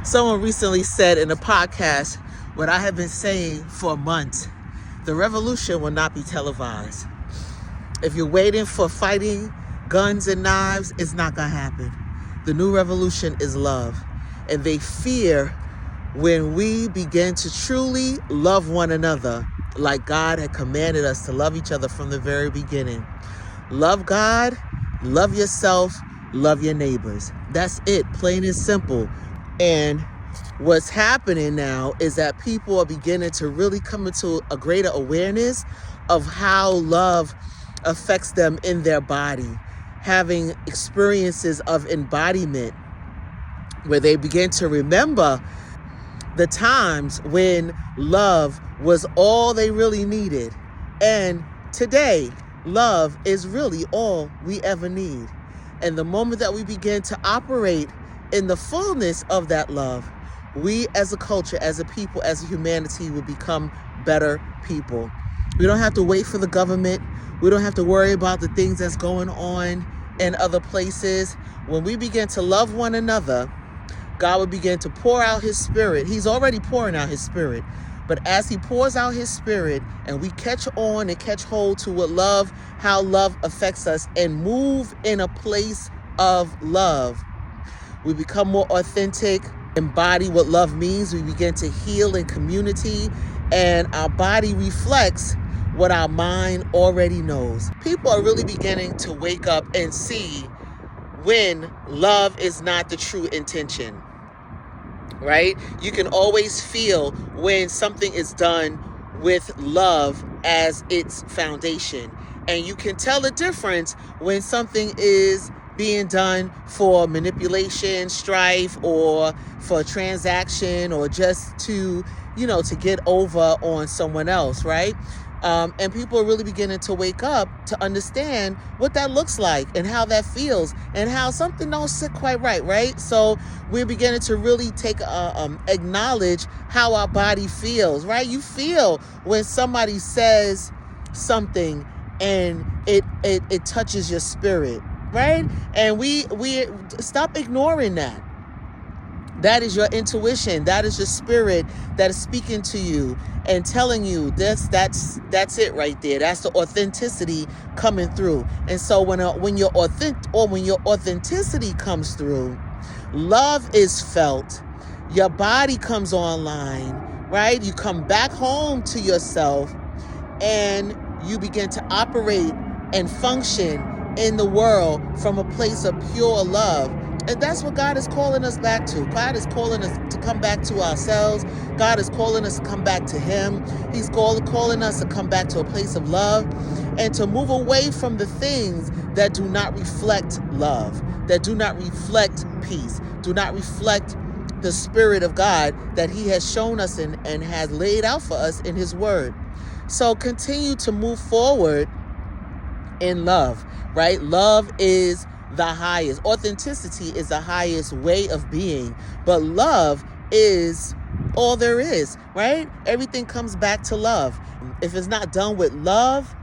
Someone recently said in a podcast what I have been saying for months: the revolution will not be televised. If you're waiting for fighting, guns and knives, it's not going to happen. The new revolution is love. And they fear when we begin to truly love one another like God had commanded us to love each other from the very beginning. Love God, love yourself, love your neighbors. That's it, plain and simple. And what's happening now is that people are beginning to really come into a greater awareness of how love affects them in their body, having experiences of embodiment where they begin to remember the times when love was all they really needed. And today, love is really all we ever need. And the moment that we begin to operate in the fullness of that love, we as a culture, as a people, as a humanity will become better people. We don't have to wait for the government. We don't have to worry about the things that's going on in other places. When we begin to love one another, God will begin to pour out his spirit. He's already pouring out his spirit. But as he pours out his spirit and we catch on and catch hold to how love affects us and move in a place of love, we become more authentic, embody what love means. We begin to heal in community, and our body reflects what our mind already knows. People are really beginning to wake up and see when love is not the true intention, right? You can always feel when something is done with love as its foundation. And you can tell the difference when something is being done for manipulation, strife, or for a transaction, or just to get over on someone else, right? And people are really beginning to wake up to understand what that looks like and how that feels and how something don't sit quite right? So we're beginning to really acknowledge how our body feels, right? You feel when somebody says something and it touches your spirit, right? And we stop ignoring that. That is your intuition. That is your spirit that is speaking to you and telling you that's it right there. That's the authenticity coming through. And so when your authenticity comes through, love is felt. Your body comes online, right? You come back home to yourself and you begin to operate and function in the world from a place of pure love. And that's what God is calling us back to. God is calling us to come back to ourselves. God is calling us to come back to him. He's calling us to come back to a place of love and to move away from the things that do not reflect love, that do not reflect peace, do not reflect the Spirit of God that he has shown us and has laid out for us in his word. So continue to move forward in love, right? Love is the highest. Authenticity is the highest way of being, but love is all there is, right? Everything comes back to love. If it's not done with love,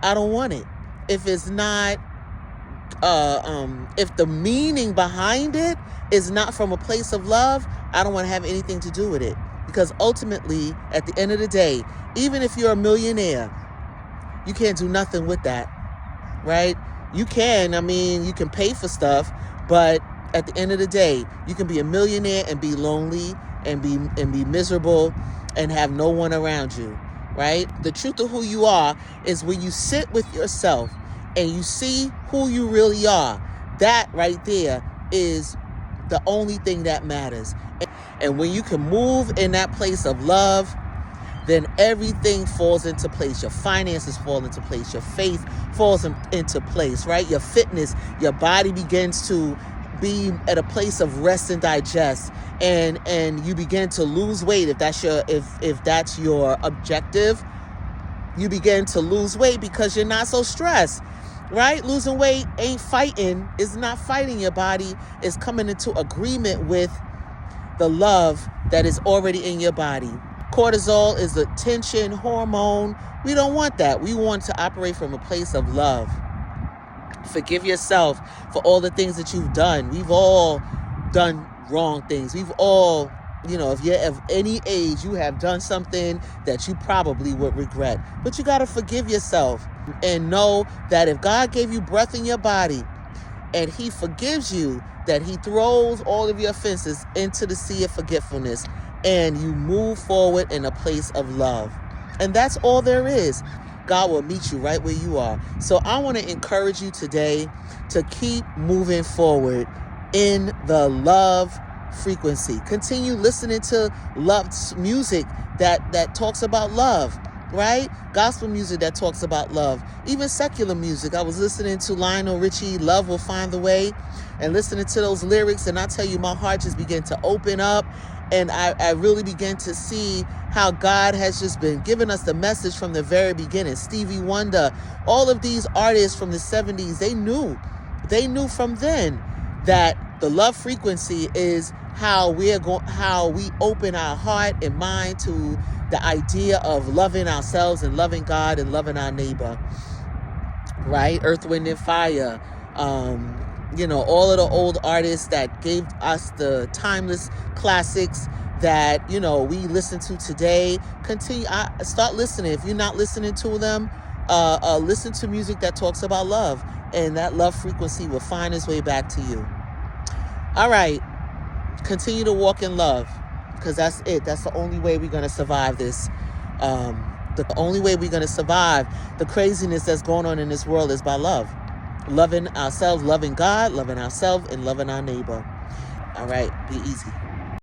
I don't want it. If it's not, if the meaning behind it is not from a place of love, I don't want to have anything to do with it. Because ultimately, at the end of the day, even if you're a millionaire, you can't do nothing with that, right? You can pay for stuff, but at the end of the day, you can be a millionaire and be lonely and be miserable and have no one around you, right? The truth of who you are is when you sit with yourself and you see who you really are. That right there is the only thing that matters. And when you can move in that place of love, then everything falls into place. Your finances fall into place. Your faith falls into place, right? Your fitness, your body begins to be at a place of rest and digest, and you begin to lose weight. If that's your objective, you begin to lose weight because you're not so stressed, right? Losing weight ain't fighting. It's not fighting your body. It's coming into agreement with the love that is already in your body. Cortisol is a tension hormone. We don't want that. We want to operate from a place of love. Forgive yourself for all the things that you've done. We've all done wrong things. We've all, if you're of any age, you have done something that you probably would regret. But you got to forgive yourself and know that if God gave you breath in your body and he forgives you, that he throws all of your offenses into the sea of forgetfulness and you move forward in a place of love. And that's all there is. God will meet you right where you are. So I want to encourage you today to keep moving forward in the love frequency. Continue listening to love music that talks about love, right? Gospel music that talks about love. Even secular music. I was listening to Lionel Richie, Love Will Find the Way, and listening to those lyrics, and I tell you, my heart just began to open up, and I really began to see how God has just been giving us the message from the very beginning. Stevie Wonder, all of these artists from the 70s, they knew from then that the love frequency is how we open our heart and mind to the idea of loving ourselves and loving God and loving our neighbor, right? Earth, Wind, and Fire, all of the old artists that gave us the timeless classics that, we listen to today. Start listening. If you're not listening to them, listen to music that talks about love, and that love frequency will find its way back to you. All right. Continue to walk in love, because that's it. That's the only way we're going to survive this. The only way we're going to survive the craziness that's going on in this world is by love. Loving ourselves, loving God, loving ourselves, and loving our neighbor. All right. Be easy.